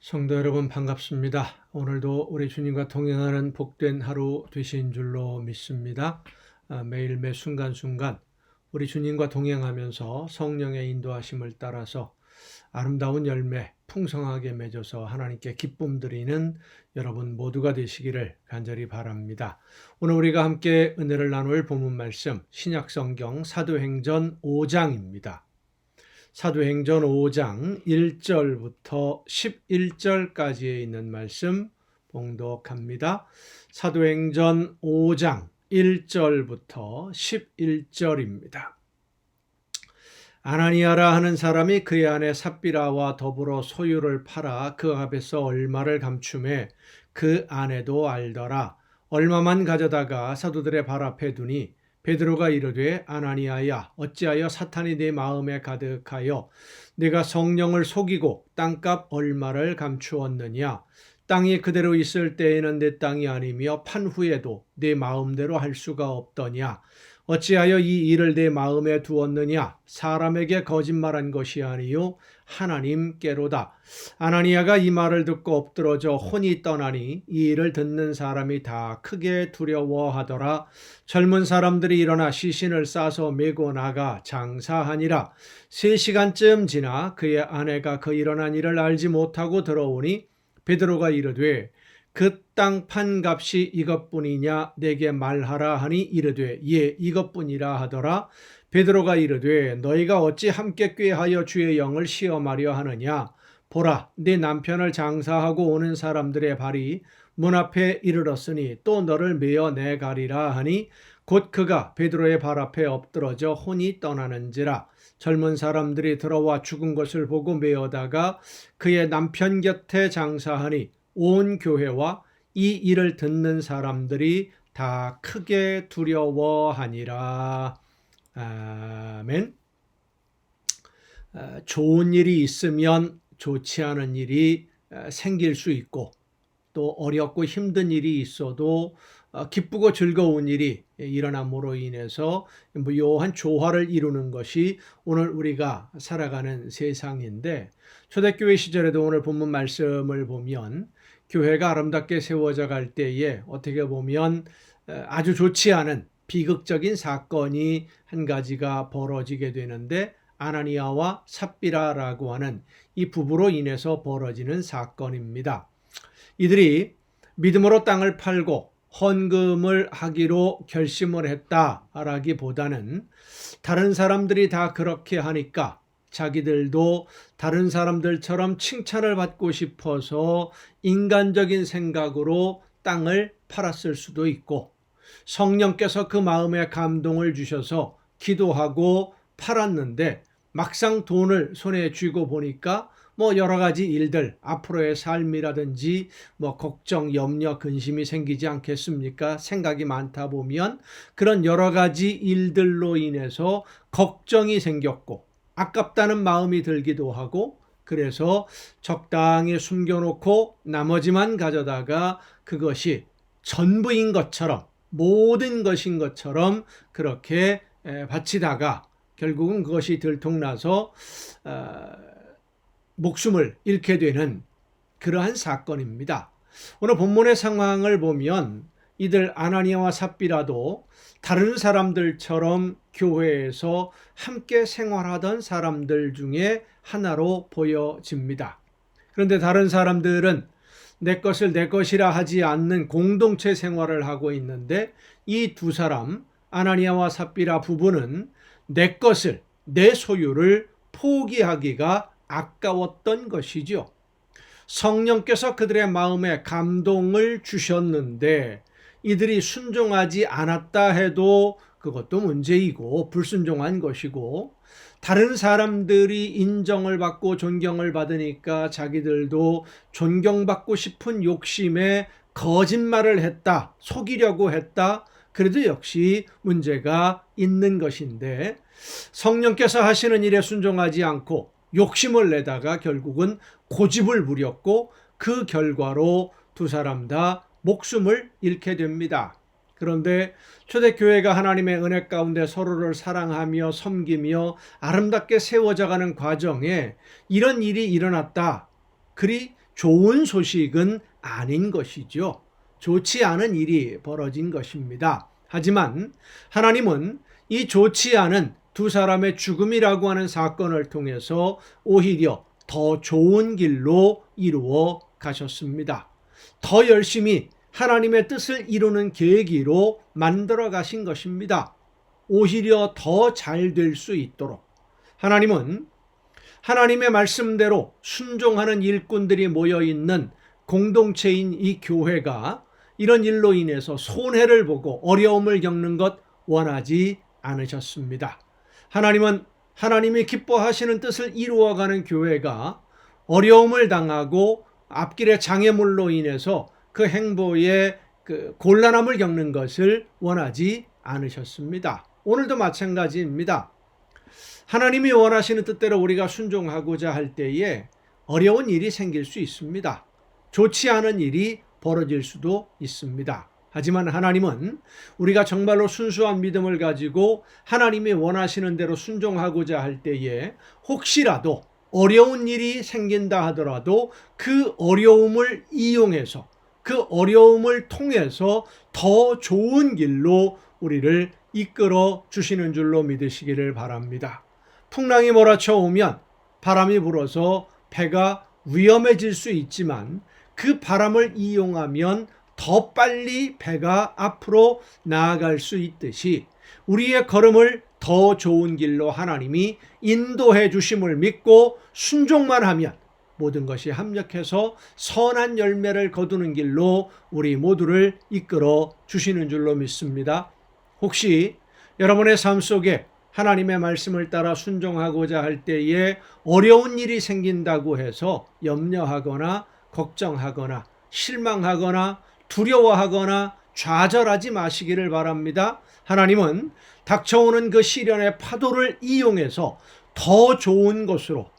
성도 여러분 반갑습니다. 오늘도 우리 주님과 동행하는 복된 하루 되신 줄로 믿습니다. 매일 매 순간순간 우리 주님과 동행하면서 성령의 인도하심을 따라서 아름다운 열매 풍성하게 맺어서 하나님께 기쁨 드리는 여러분 모두가 되시기를 간절히 바랍니다. 오늘 우리가 함께 은혜를 나눌 본문 말씀 신약성경 사도행전 5장입니다. 사도행전 5장 1절부터 11절까지에 있는 말씀 봉독합니다. 사도행전 5장 1절부터 11절입니다. 아나니아라 하는 사람이 그의 아내 삽비라와 더불어 소유를 팔아 그 앞에서 얼마를 감추매 그 아내도 알더라. 얼마만 가져다가 사도들의 발 앞에 두니 베드로가 이르되 아나니아야 어찌하여 사탄이 네 마음에 가득하여 네가 성령을 속이고 땅값 얼마를 감추었느냐. 땅이 그대로 있을 때에는 내 땅이 아니며 판 후에도 네 마음대로 할 수가 없더냐. 어찌하여 이 일을 내 마음에 두었느냐. 사람에게 거짓말한 것이 아니요 하나님께로다. 아나니아가 이 말을 듣고 엎드러져 혼이 떠나니 이 일을 듣는 사람이 다 크게 두려워하더라. 젊은 사람들이 일어나 시신을 싸서 메고 나가 장사하니라. 3시간쯤 지나 그의 아내가 그 일어난 일을 알지 못하고 들어오니 베드로가 이르되 그 땅 판 값이 이것뿐이냐 내게 말하라 하니 이르되 예 이것뿐이라 하더라. 베드로가 이르되 너희가 어찌 함께 꾀하여 주의 영을 시험하려 하느냐. 보라 네 남편을 장사하고 오는 사람들의 발이 문 앞에 이르렀으니 또 너를 메어 내가리라 하니 곧 그가 베드로의 발 앞에 엎드러져 혼이 떠나는지라. 젊은 사람들이 들어와 죽은 것을 보고 메어다가 그의 남편 곁에 장사하니 온 교회와 이 일을 듣는 사람들이 다 크게 두려워하니라. 아멘. 좋은 일이 있으면 좋지 않은 일이 생길 수 있고 또 어렵고 힘든 일이 있어도 기쁘고 즐거운 일이 일어남으로 인해서 묘한 조화를 이루는 것이 오늘 우리가 살아가는 세상인데 초대교회 시절에도 오늘 본문 말씀을 보면 교회가 아름답게 세워져 갈 때에 어떻게 보면 아주 좋지 않은 비극적인 사건이 한 가지가 벌어지게 되는데 아나니아와 삽비라라고 하는 이 부부로 인해서 벌어지는 사건입니다. 이들이 믿음으로 땅을 팔고 헌금을 하기로 결심을 했다라기보다는 다른 사람들이 다 그렇게 하니까 자기들도 다른 사람들처럼 칭찬을 받고 싶어서 인간적인 생각으로 땅을 팔았을 수도 있고 성령께서 그 마음에 감동을 주셔서 기도하고 팔았는데 막상 돈을 손에 쥐고 보니까 여러 가지 일들, 앞으로의 삶이라든지 걱정, 염려, 근심이 생기지 않겠습니까? 생각이 많다 보면 그런 여러 가지 일들로 인해서 걱정이 생겼고 아깝다는 마음이 들기도 하고 그래서 적당히 숨겨놓고 나머지만 가져다가 그것이 전부인 것처럼 모든 것인 것처럼 그렇게 바치다가 결국은 그것이 들통나서 목숨을 잃게 되는 그러한 사건입니다. 오늘 본문의 상황을 보면 이들 아나니아와 삽비라도 다른 사람들처럼 교회에서 함께 생활하던 사람들 중에 하나로 보여집니다. 그런데 다른 사람들은 내 것을 내 것이라 하지 않는 공동체 생활을 하고 있는데 이 두 사람 아나니아와 삽비라 부부는 내 것을 내 소유를 포기하기가 아까웠던 것이죠. 성령께서 그들의 마음에 감동을 주셨는데 이들이 순종하지 않았다 해도 그것도 문제이고 불순종한 것이고 다른 사람들이 인정을 받고 존경을 받으니까 자기들도 존경받고 싶은 욕심에 거짓말을 했다, 속이려고 했다. 그래도 역시 문제가 있는 것인데 성령께서 하시는 일에 순종하지 않고 욕심을 내다가 결국은 고집을 부렸고 그 결과로 두 사람 다 목숨을 잃게 됩니다. 그런데 초대교회가 하나님의 은혜 가운데 서로를 사랑하며 섬기며 아름답게 세워져가는 과정에 이런 일이 일어났다. 그리 좋은 소식은 아닌 것이죠. 좋지 않은 일이 벌어진 것입니다. 하지만 하나님은 이 좋지 않은 두 사람의 죽음이라고 하는 사건을 통해서 오히려 더 좋은 길로 이루어 가셨습니다. 더 열심히 하나님의 뜻을 이루는 계기로 만들어 가신 것입니다. 오히려 더 잘 될 수 있도록 하나님은 하나님의 말씀대로 순종하는 일꾼들이 모여있는 공동체인 이 교회가 이런 일로 인해서 손해를 보고 어려움을 겪는 것 원하지 않으셨습니다. 하나님은 하나님이 기뻐하시는 뜻을 이루어가는 교회가 어려움을 당하고 앞길의 장애물로 인해서 그 행보에 곤란함을 겪는 것을 원하지 않으셨습니다. 오늘도 마찬가지입니다. 하나님이 원하시는 뜻대로 우리가 순종하고자 할 때에 어려운 일이 생길 수 있습니다. 좋지 않은 일이 벌어질 수도 있습니다. 하지만 하나님은 우리가 정말로 순수한 믿음을 가지고 하나님이 원하시는 대로 순종하고자 할 때에 혹시라도 어려운 일이 생긴다 하더라도 그 어려움을 이용해서 그 어려움을 통해서 더 좋은 길로 우리를 이끌어 주시는 줄로 믿으시기를 바랍니다. 풍랑이 몰아쳐 오면 바람이 불어서 배가 위험해질 수 있지만 그 바람을 이용하면 더 빨리 배가 앞으로 나아갈 수 있듯이 우리의 걸음을 더 좋은 길로 하나님이 인도해 주심을 믿고 순종만 하면 모든 것이 합력해서 선한 열매를 거두는 길로 우리 모두를 이끌어 주시는 줄로 믿습니다. 혹시 여러분의 삶 속에 하나님의 말씀을 따라 순종하고자 할 때에 어려운 일이 생긴다고 해서 염려하거나 걱정하거나 실망하거나 두려워하거나 좌절하지 마시기를 바랍니다. 하나님은 닥쳐오는 그 시련의 파도를 이용해서 더 좋은 곳으로,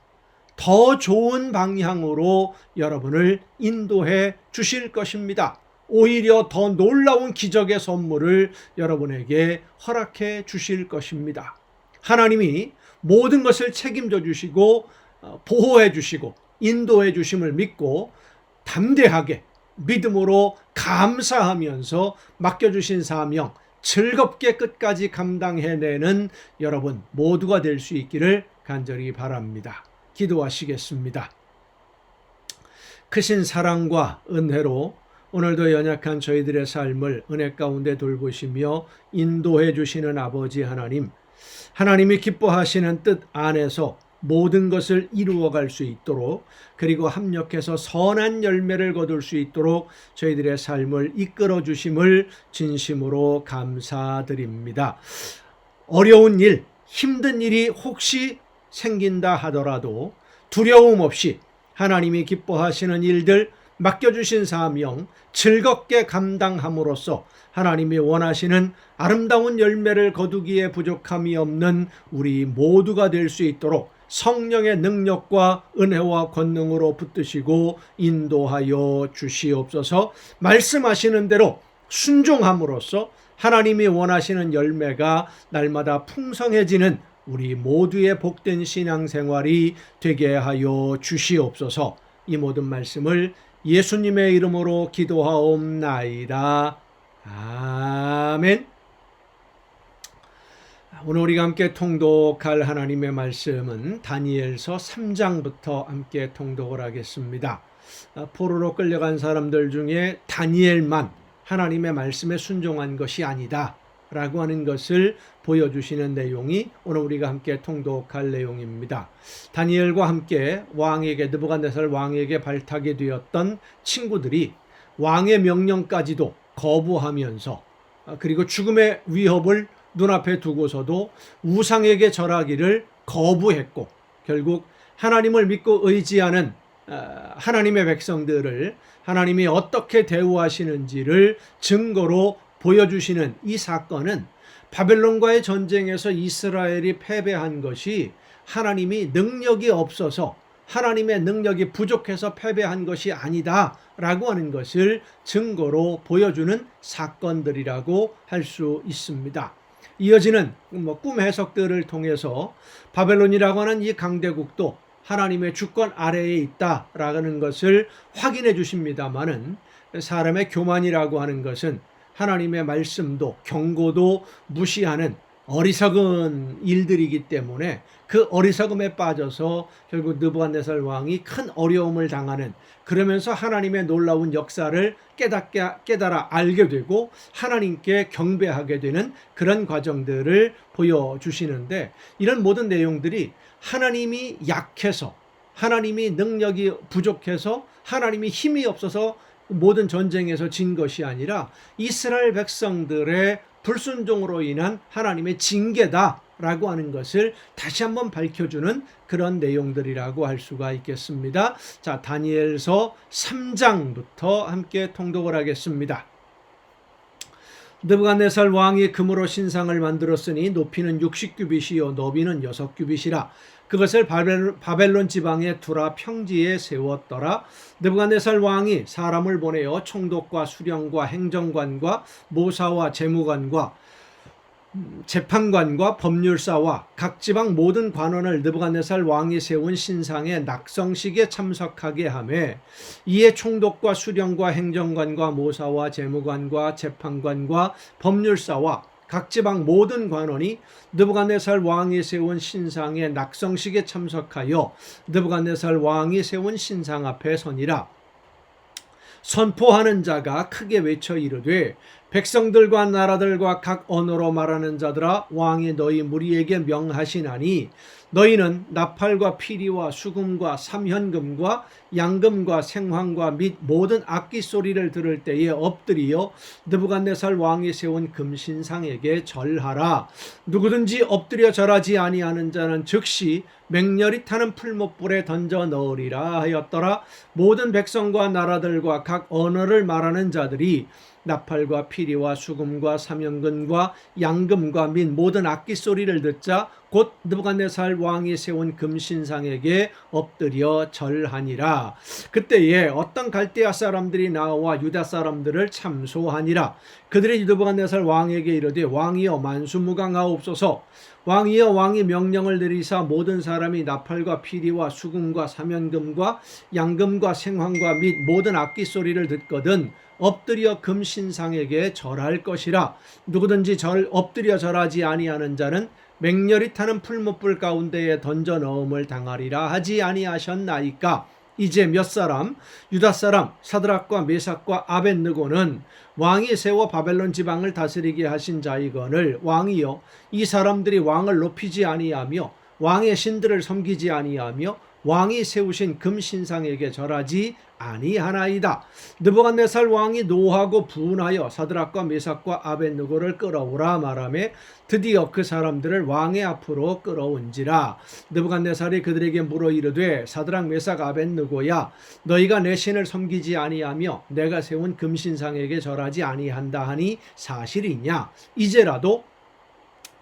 더 좋은 방향으로 여러분을 인도해 주실 것입니다. 오히려 더 놀라운 기적의 선물을 여러분에게 허락해 주실 것입니다. 하나님이 모든 것을 책임져 주시고 보호해 주시고 인도해 주심을 믿고 담대하게 믿음으로 감사하면서 맡겨주신 사명 즐겁게 끝까지 감당해내는 여러분 모두가 될 수 있기를 간절히 바랍니다. 기도하시겠습니다. 크신 사랑과 은혜로 오늘도 연약한 저희들의 삶을 은혜 가운데 돌보시며 인도해 주시는 아버지 하나님, 하나님이 기뻐하시는 뜻 안에서 모든 것을 이루어갈 수 있도록 그리고 합력해서 선한 열매를 거둘 수 있도록 저희들의 삶을 이끌어 주심을 진심으로 감사드립니다. 어려운 일, 힘든 일이 혹시 생긴다 하더라도 두려움 없이 하나님이 기뻐하시는 일들 맡겨주신 사명 즐겁게 감당함으로써 하나님이 원하시는 아름다운 열매를 거두기에 부족함이 없는 우리 모두가 될 수 있도록 성령의 능력과 은혜와 권능으로 붙드시고 인도하여 주시옵소서. 말씀하시는 대로 순종함으로써 하나님이 원하시는 열매가 날마다 풍성해지는 우리 모두의 복된 신앙생활이 되게 하여 주시옵소서. 이 모든 말씀을 예수님의 이름으로 기도하옵나이다. 아멘. 오늘 우리가 함께 통독할 하나님의 말씀은 다니엘서 3장부터 함께 통독을 하겠습니다. 포로로 끌려간 사람들 중에 다니엘만 하나님의 말씀에 순종한 것이 아니다 라고 하는 것을 보여주시는 내용이 오늘 우리가 함께 통독할 내용입니다. 다니엘과 함께 느부갓네살 왕에게 발탁이 되었던 친구들이 왕의 명령까지도 거부하면서 그리고 죽음의 위협을 눈앞에 두고서도 우상에게 절하기를 거부했고 결국 하나님을 믿고 의지하는 하나님의 백성들을 하나님이 어떻게 대우하시는지를 증거로 보여주시는 이 사건은 바벨론과의 전쟁에서 이스라엘이 패배한 것이 하나님이 능력이 없어서 하나님의 능력이 부족해서 패배한 것이 아니다라고 하는 것을 증거로 보여주는 사건들이라고 할 수 있습니다. 이어지는 꿈 해석들을 통해서 바벨론이라고 하는 이 강대국도 하나님의 주권 아래에 있다라는 것을 확인해 주십니다마는, 사람의 교만이라고 하는 것은 하나님의 말씀도 경고도 무시하는 어리석은 일들이기 때문에 그 어리석음에 빠져서 결국 느부갓네살 왕이 큰 어려움을 당하는, 그러면서 하나님의 놀라운 역사를 깨달아 알게 되고 하나님께 경배하게 되는 그런 과정들을 보여주시는데, 이런 모든 내용들이 하나님이 약해서, 하나님이 능력이 부족해서, 하나님이 힘이 없어서 모든 전쟁에서 진 것이 아니라 이스라엘 백성들의 불순종으로 인한 하나님의 징계다라고 하는 것을 다시 한번 밝혀주는 그런 내용들이라고 할 수가 있겠습니다. 자, 다니엘서 3장부터 함께 통독을 하겠습니다. 느부갓네살 왕이 금으로 신상을 만들었으니 높이는 60규빗이요 너비는 6규빗이라. 그것을 바벨론 지방에 두라 평지에 세웠더라. 느부갓네살 왕이 사람을 보내어 총독과 수령과 행정관과 모사와 재무관과 재판관과 법률사와 각 지방 모든 관원을 느부갓네살 왕이 세운 신상의 낙성식에 참석하게 하매, 이에 총독과 수령과 행정관과 모사와 재무관과 재판관과 법률사와 각 지방 모든 관원이 느부갓네살 왕이 세운 신상의 낙성식에 참석하여 느부갓네살 왕이 세운 신상 앞에 서니라. 선포하는 자가 크게 외쳐 이르되, 백성들과 나라들과 각 언어로 말하는 자들아, 왕이 너희 무리에게 명하시나니 너희는 나팔과 피리와 수금과 삼현금과 양금과 생황과 및 모든 악기 소리를 들을 때에 엎드리어 느부갓네살 왕이 세운 금신상에게 절하라. 누구든지 엎드려 절하지 아니하는 자는 즉시 맹렬히 타는 풀못불에 던져 넣으리라 하였더라. 모든 백성과 나라들과 각 언어를 말하는 자들이 나팔과 피리와 수금과 삼연근과 양금과 및 모든 악기 소리를 듣자 곧 느부갓네살 왕이 세운 금신상에게 엎드려 절하니라. 그때에 어떤 갈대아 사람들이 나와 유다 사람들을 참소하니라. 그들이 느부갓네살 왕에게 이르되, 왕이여 만수무강하옵소서. 왕이여 왕이 명령을 내리사 모든 사람이 나팔과 피리와 수금과 삼연금과 양금과 생황과 및 모든 악기 소리를 듣거든 엎드려 금신상에게 절할 것이라. 누구든지 엎드려 절하지 아니하는 자는 맹렬히 타는 풀무불 가운데에 던져 넣음을 당하리라 하지 아니하셨나이까. 이제 몇 사람, 유다 사람 사드락과 메삭과 아벳느고는 왕이 세워 바벨론 지방을 다스리게 하신 자이거늘, 왕이여 이 사람들이 왕을 높이지 아니하며 왕의 신들을 섬기지 아니하며 왕이 세우신 금신상에게 절하지 아니하나이다. 느부갓네살 왕이 노하고 분하여 사드락과 메삭과 아벳느고를 끌어오라 말하며 드디어 그 사람들을 왕의 앞으로 끌어온지라. 느부갓네살이 그들에게 물어 이르되, 사드락 메삭 아벳느고야, 너희가 내 신을 섬기지 아니하며 내가 세운 금신상에게 절하지 아니한다 하니 사실이냐? 이제라도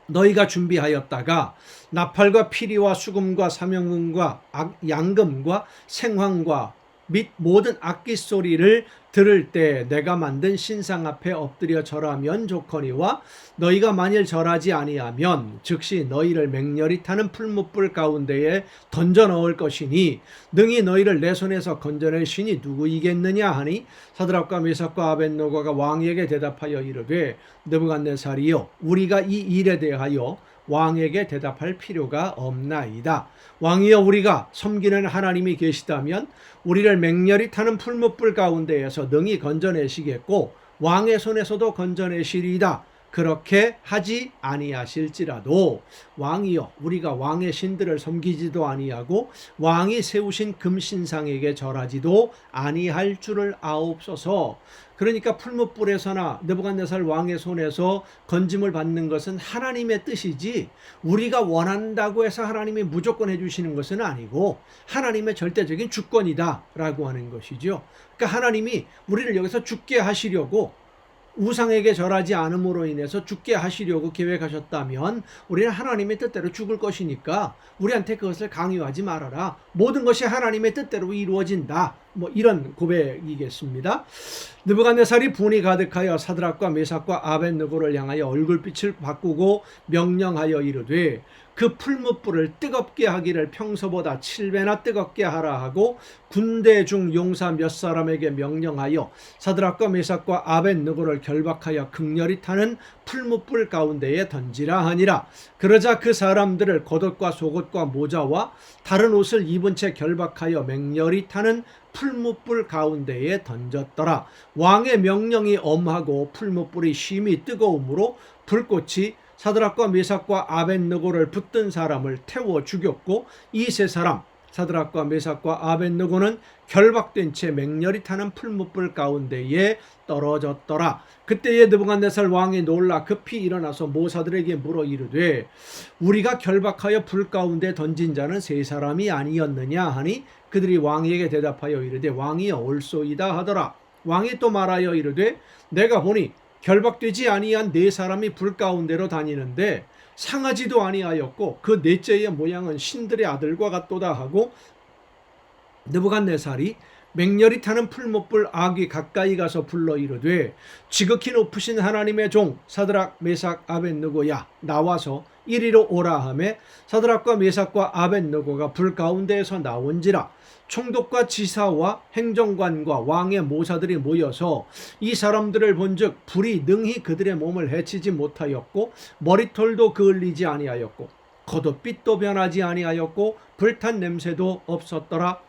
너희가 준비하였다가 나팔과 피리와 수금과 삼연금과 양금과 생황과 및 모든 악기 소리를 들을 때 내가 만든 신상 앞에 엎드려 절하면 좋거니와, 너희가 만일 절하지 아니하면 즉시 너희를 맹렬히 타는 풀무불 가운데에 던져 넣을 것이니 능히 너희를 내 손에서 건져낼 신이 누구이겠느냐 하니, 사드락과 메삭과 아벳느고가 왕에게 대답하여 이르되, 느부갓네살이여, 우리가 이 일에 대하여 왕에게 대답할 필요가 없나이다. 왕이여, 우리가 섬기는 하나님이 계시다면 우리를 맹렬히 타는 풀무불 가운데에서 능히 건져내시겠고 왕의 손에서도 건져내시리이다. 그렇게 하지 아니하실지라도 왕이여, 우리가 왕의 신들을 섬기지도 아니하고 왕이 세우신 금신상에게 절하지도 아니할 줄을 아옵소서. 그러니까 풀무불에서나 느부갓네살 왕의 손에서 건짐을 받는 것은 하나님의 뜻이지, 우리가 원한다고 해서 하나님이 무조건 해주시는 것은 아니고 하나님의 절대적인 주권이다 라고 하는 것이죠. 그러니까 하나님이 우리를 여기서 죽게 하시려고, 우상에게 절하지 않음으로 인해서 죽게 하시려고 계획하셨다면 우리는 하나님의 뜻대로 죽을 것이니까 우리한테 그것을 강요하지 말아라. 모든 것이 하나님의 뜻대로 이루어진다. 이런 고백이겠습니다. 느부갓네살이 분이 가득하여 사드락과 메삭과 아벳느고를 향하여 얼굴빛을 바꾸고 명령하여 이르되, 그 풀무불을 뜨겁게 하기를 평소보다 7배나 뜨겁게 하라 하고 군대 중 용사 몇 사람에게 명령하여 사드락과 메삭과 아벳느고를 결박하여 극렬히 타는 풀무불 가운데에 던지라 하니라. 그러자 그 사람들을 겉옷과 속옷과 모자와 다른 옷을 입은 채 결박하여 맹렬히 타는 풀무불 가운데에 던졌더라. 왕의 명령이 엄하고 풀무불이 심히 뜨거움으로 불꽃이 사드락과 메삭과 아벳느고를 붙든 사람을 태워 죽였고 이 세 사람 사드락과 메삭과 아벳느고는 결박된 채 맹렬히 타는 풀무불 가운데에 떨어졌더라. 그때에 느부갓네살 왕이 놀라 급히 일어나서 모사들에게 물어 이르되 우리가 결박하여 불 가운데 던진 자는 세 사람이 아니었느냐 하니 그들이 왕에게 대답하여 이르되 왕이여 옳소이다 하더라. 왕이 또 말하여 이르되 내가 보니 결박되지 아니한 네 사람이 불 가운데로 다니는데 상하지도 아니하였고 그 넷째의 모양은 신들의 아들과 같도다 하고 느부갓네살이 맹렬히 타는 풀무불 아귀 가까이 가서 불러 이르되 지극히 높으신 하나님의 종 사드락 메삭 아벳느고야 나와서 이리로 오라 하매 사드락과 메삭과 아벳느고가 불 가운데에서 나온지라. 총독과 지사와 행정관과 왕의 모사들이 모여서 이 사람들을 본즉 불이 능히 그들의 몸을 해치지 못하였고 머리털도 그을리지 아니하였고 겉옷빛도 변하지 아니하였고 불탄 냄새도 없었더라.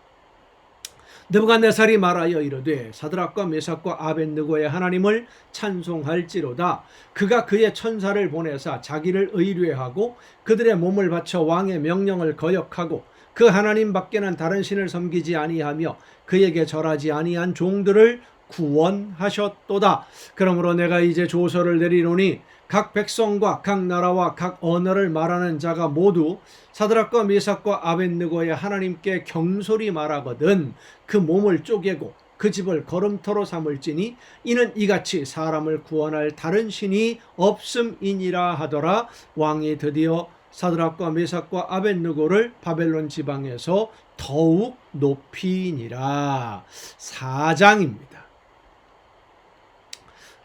느부갓네살이 말하여 이르되 사드락과 메삭과 아벳느고의 하나님을 찬송할지로다. 그가 그의 천사를 보내사 자기를 의뢰하고 그들의 몸을 바쳐 왕의 명령을 거역하고 그 하나님 밖에는 다른 신을 섬기지 아니하며 그에게 절하지 아니한 종들을 구원하셨도다. 그러므로 내가 이제 조서를 내리노니 각 백성과 각 나라와 각 언어를 말하는 자가 모두 사드락과 메삭과 아벳느고의 하나님께 경솔히 말하거든 그 몸을 쪼개고 그 집을 걸음터로 삼을지니 이는 이같이 사람을 구원할 다른 신이 없음이니라 하더라. 왕이 드디어 사드락과 메삭과 아벳느고를 바벨론 지방에서 더욱 높이니라. 4장입니다.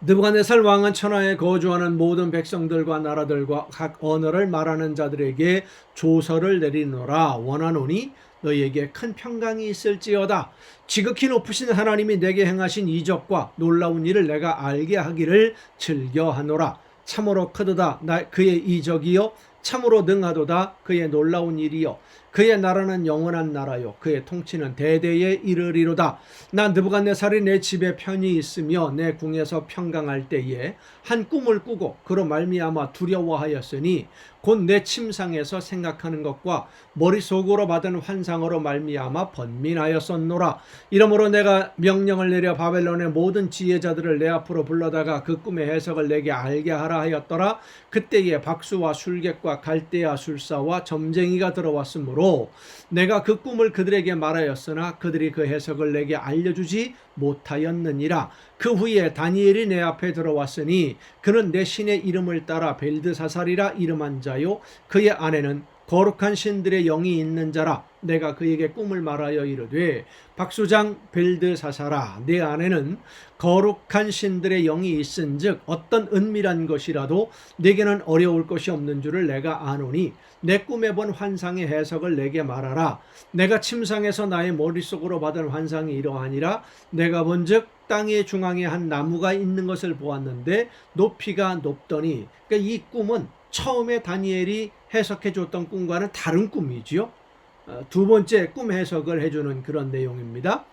느부갓네살 왕은 천하에 거주하는 모든 백성들과 나라들과 각 언어를 말하는 자들에게 조서를 내리노라. 원하노니 너희에게 큰 평강이 있을지어다. 지극히 높으신 하나님이 내게 행하신 이적과 놀라운 일을 내가 알게 하기를 즐겨하노라. 참으로 크도다 그의 이적이요 참으로 능하도다 그의 놀라운 일이요 그의 나라는 영원한 나라요 그의 통치는 대대에 이르리로다. 난 느부갓네살이 내 집에 편히 있으며 내 궁에서 평강할 때에 한 꿈을 꾸고 그로 말미암아 두려워하였으니 곧 내 침상에서 생각하는 것과 머릿속으로 받은 환상으로 말미암아 번민하였었노라. 이러므로 내가 명령을 내려 바벨론의 모든 지혜자들을 내 앞으로 불러다가 그 꿈의 해석을 내게 알게 하라 하였더라. 그때에 박수와 술객과 갈대아 술사와 점쟁이가 들어왔으므로 내가 그 꿈을 그들에게 말하였으나 그들이 그 해석을 내게 알려주지 못하였느니라. 그 후에 다니엘이 내 앞에 들어왔으니 그는 내 신의 이름을 따라 벨드사살이라 이름한 자요 그의 아내는 거룩한 신들의 영이 있는 자라. 내가 그에게 꿈을 말하여 이르되 박수장 벨드사살아 내 아내는 거룩한 신들의 영이 있은즉 어떤 은밀한 것이라도 내게는 어려울 것이 없는 줄을 내가 아노니 내 꿈에 본 환상의 해석을 내게 말하라. 내가 침상에서 나의 머릿속으로 받은 환상이 이러하니라. 내가 본즉 땅의 중앙에 한 나무가 있는 것을 보았는데 높이가 높더니 그러니까 이 꿈은 처음에 다니엘이 해석해 줬던 꿈과는 다른 꿈이지요. 두 번째 꿈 해석을 해주는 그런 내용입니다.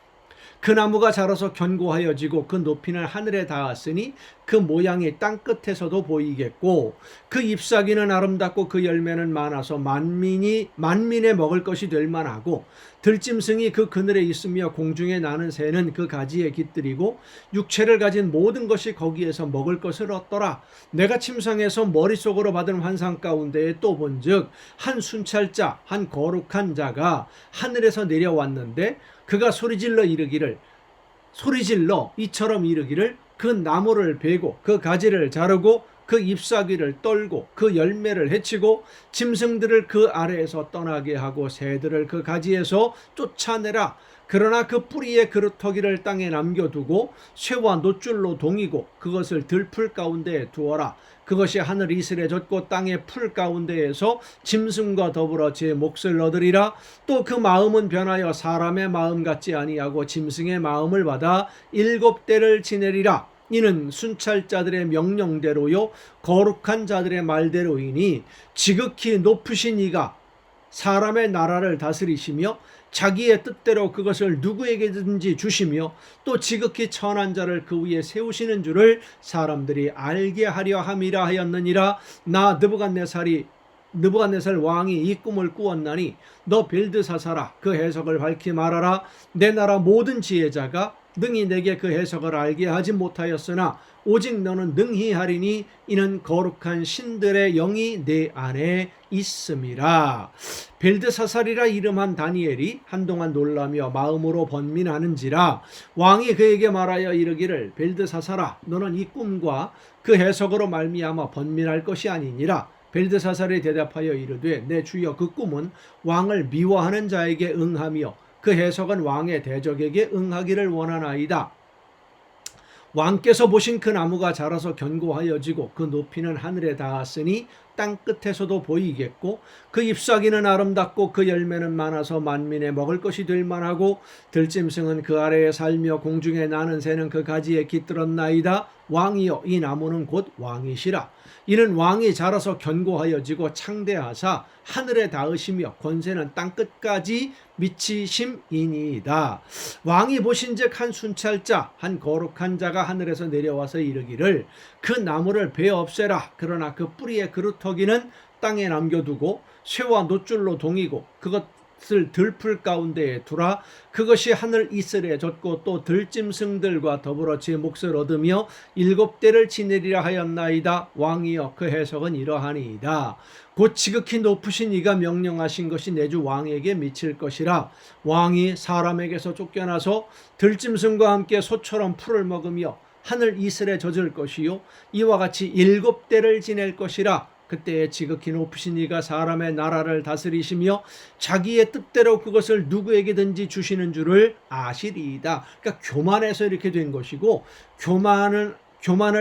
그 나무가 자라서 견고하여지고 그 높이는 하늘에 닿았으니 그 모양이 땅 끝에서도 보이겠고 그 잎사귀는 아름답고 그 열매는 많아서 만민의 먹을 것이 될 만하고 들짐승이 그 그늘에 있으며 공중에 나는 새는 그 가지에 깃들이고 육체를 가진 모든 것이 거기에서 먹을 것을 얻더라. 내가 침상에서 머릿속으로 받은 환상 가운데에 또 본즉 한 순찰자 한 거룩한 자가 하늘에서 내려왔는데 그가 소리질러 이처럼 이르기를 그 나무를 베고 그 가지를 자르고 그 그 잎사귀를 떨고 그 열매를 해치고 짐승들을 그 아래에서 떠나게 하고 새들을 그 가지에서 쫓아내라. 그러나 그 뿌리의 그루터기를 땅에 남겨두고 쇠와 노줄로 동이고 그것을 들풀 가운데에 두어라. 그것이 하늘 이슬에 젖고 땅의 풀 가운데에서 짐승과 더불어 제 몫을 얻으리라. 또 그 마음은 변하여 사람의 마음 같지 아니하고 짐승의 마음을 받아 7대를 지내리라. 이는 순찰자들의 명령대로요 거룩한 자들의 말대로이니 지극히 높으신 이가 사람의 나라를 다스리시며 자기의 뜻대로 그것을 누구에게든지 주시며 또 지극히 천한 자를 그 위에 세우시는 줄을 사람들이 알게 하려 함이라 하였느니라. 나 느부갓네살 왕이 이 꿈을 꾸었나니 너 벨드사사라 그 해석을 밝히 말하라. 내 나라 모든 지혜자가 능히 내게 그 해석을 알게 하지 못하였으나 오직 너는 능히 하리니 이는 거룩한 신들의 영이 내 안에 있음이라. 벨드사살이라 이름한 다니엘이 한동안 놀라며 마음으로 번민하는지라 왕이 그에게 말하여 이르기를 벨드사살아 너는 이 꿈과 그 해석으로 말미암아 번민할 것이 아니니라. 벨드사살이 대답하여 이르되 내 주여 그 꿈은 왕을 미워하는 자에게 응하며 그 해석은 왕의 대적에게 응하기를 원하나이다. 왕께서 보신 그 나무가 자라서 견고하여지고 그 높이는 하늘에 닿았으니 땅 끝에서도 보이겠고 그 잎사귀는 아름답고 그 열매는 많아서 만민의 먹을 것이 될 만하고 들짐승은 그 아래에 살며 공중에 나는 새는 그 가지에 깃들었나이다. 왕이여 이 나무는 곧 왕이시라. 이는 왕이 자라서 견고하여지고 창대하사 하늘에 닿으시며 권세는 땅 끝까지 미치심이니이다. 왕이 보신즉 한 순찰자 한 거룩한 자가 하늘에서 내려와서 이르기를 그 나무를 베어 없애라. 그러나 그 뿌리의 그루터기는 땅에 남겨두고 쇠와 노줄로 동이고 그것을 들풀 가운데에 두라. 그것이 하늘 이슬에 젖고 또 들짐승들과 더불어 제 몫을 얻으며 7대를 지내리라 하였나이다. 왕이여 그 해석은 이러하니이다. 곧 지극히 높으신 이가 명령하신 것이 내 주 왕에게 미칠 것이라. 왕이 사람에게서 쫓겨나서 들짐승과 함께 소처럼 풀을 먹으며 하늘 이슬에 젖을 것이요 이와 같이 7대를 지낼 것이라. 그때에 지극히 높으신 이가 사람의 나라를 다스리시며 자기의 뜻대로 그것을 누구에게든지 주시는 줄을 아시리이다. 그러니까 교만해서 이렇게 된 것이고 교만을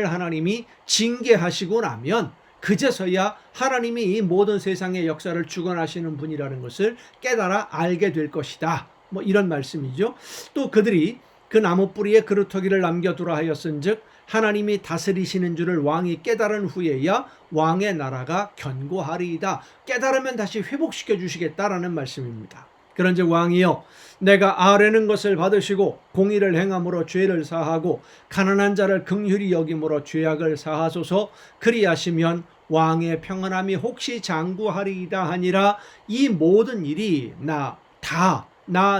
하나님이 징계하시고 나면 그제서야 하나님이 이 모든 세상의 역사를 주관하시는 분이라는 것을 깨달아 알게 될 것이다. 뭐 이런 말씀이죠. 또 그들이 그 나무 뿌리에 그루터기를 남겨두라 하였은즉 하나님이 다스리시는 줄을 왕이 깨달은 후에야 왕의 나라가 견고하리이다. 깨달으면 다시 회복시켜 주시겠다라는 말씀입니다. 그런즉 왕이여 내가 아뢰는 것을 받으시고 공의를 행함으로 죄를 사하고 가난한 자를 긍휼히 여김으로 죄악을 사하소서. 그리하시면 왕의 평안함이 혹시 장구하리이다 하니라. 이 모든 일이 나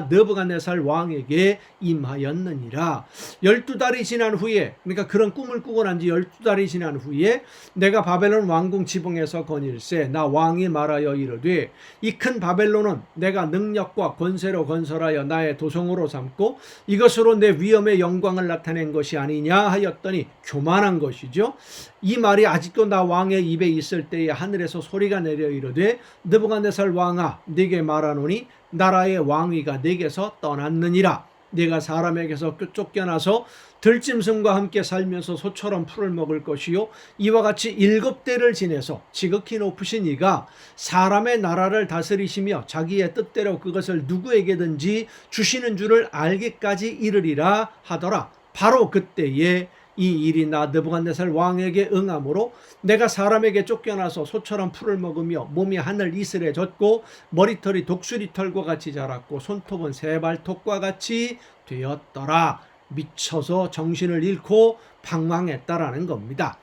느부갓네살 왕에게 임하였느니라. 12달이 지난 후에, 그러니까 그런 꿈을 꾸고 난 지 12달이 지난 후에 내가 바벨론 왕궁 지붕에서 거닐세 나 왕이 말하여 이르되 이 큰 바벨론은 내가 능력과 권세로 건설하여 나의 도성으로 삼고 이것으로 내 위엄의 영광을 나타낸 것이 아니냐 하였더니 교만한 것이죠. 이 말이 아직도 나 왕의 입에 있을 때에 하늘에서 소리가 내려 이르되 느부갓네살 왕아 네게 말하노니 나라의 왕위가 네게서 떠났느니라. 네가 사람에게서 쫓겨나서 들짐승과 함께 살면서 소처럼 풀을 먹을 것이요 이와 같이 7대를 지내서 지극히 높으신 이가 사람의 나라를 다스리시며 자기의 뜻대로 그것을 누구에게든지 주시는 줄을 알기까지 이르리라 하더라. 바로 그때에 이 일이 나 느부갓네살 왕에게 응함으로 내가 사람에게 쫓겨나서 소처럼 풀을 먹으며 몸이 하늘 이슬에 젖고 머리털이 독수리털과 같이 자랐고 손톱은 새발톱과 같이 되었더라. 미쳐서 정신을 잃고 방황했다라는 겁니다.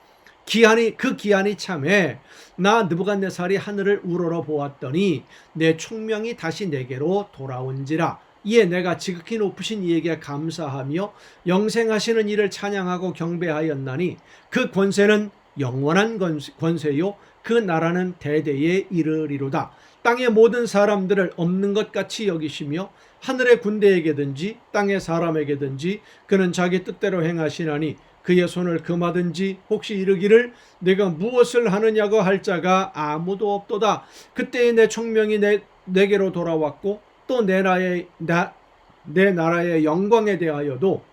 그 기한이 참에 나 느부갓네살이 하늘을 우러러 보았더니 내 총명이 다시 내게로 돌아온지라. 이에 내가 지극히 높으신 이에게 감사하며 영생하시는 이를 찬양하고 경배하였나니 그 권세는 영원한 권세요 그 나라는 대대에 이르리로다. 땅의 모든 사람들을 없는 것 같이 여기시며 하늘의 군대에게든지 땅의 사람에게든지 그는 자기 뜻대로 행하시나니 그의 손을 금하든지 혹시 이르기를 내가 무엇을 하느냐고 할 자가 아무도 없도다. 그때에 내 총명이 내게로 돌아왔고 또 내 나라의 영광에 대하여도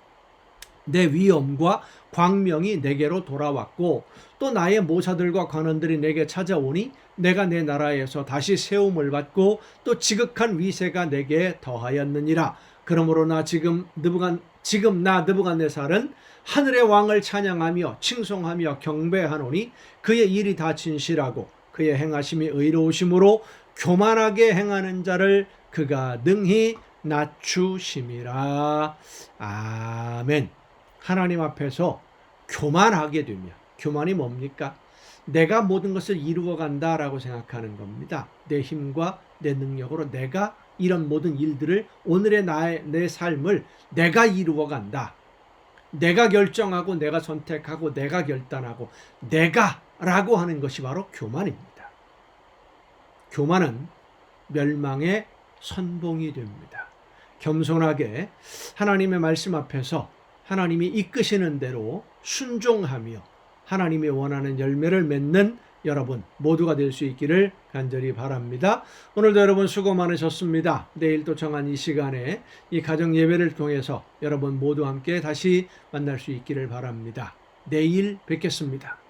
내 위엄과 광명이 내게로 돌아왔고 또 나의 모사들과 관원들이 내게 찾아오니 내가 내 나라에서 다시 세움을 받고 또 지극한 위세가 내게 더하였느니라. 그러므로 지금 나 느부갓네살은 하늘의 왕을 찬양하며 칭송하며 경배하노니 그의 일이 다 진실하고 그의 행하심이 의로우심으로 교만하게 행하는 자를 그가 능히 낮추심이라. 아멘. 하나님 앞에서 교만하게 되면, 교만이 뭡니까? 내가 모든 것을 이루어 간다라고 생각하는 겁니다. 내 힘과 내 능력으로 내가 이런 모든 일들을, 오늘의 내 삶을 내가 이루어 간다. 내가 결정하고 내가 선택하고 내가 결단하고 내가라고 하는 것이 바로 교만입니다. 교만은 멸망의 선봉이 됩니다. 겸손하게 하나님의 말씀 앞에서 하나님이 이끄시는 대로 순종하며 하나님이 원하는 열매를 맺는 여러분 모두가 될 수 있기를 간절히 바랍니다. 오늘도 여러분 수고 많으셨습니다. 내일 또 정한 이 시간에 이 가정 예배를 통해서 여러분 모두 함께 다시 만날 수 있기를 바랍니다. 내일 뵙겠습니다.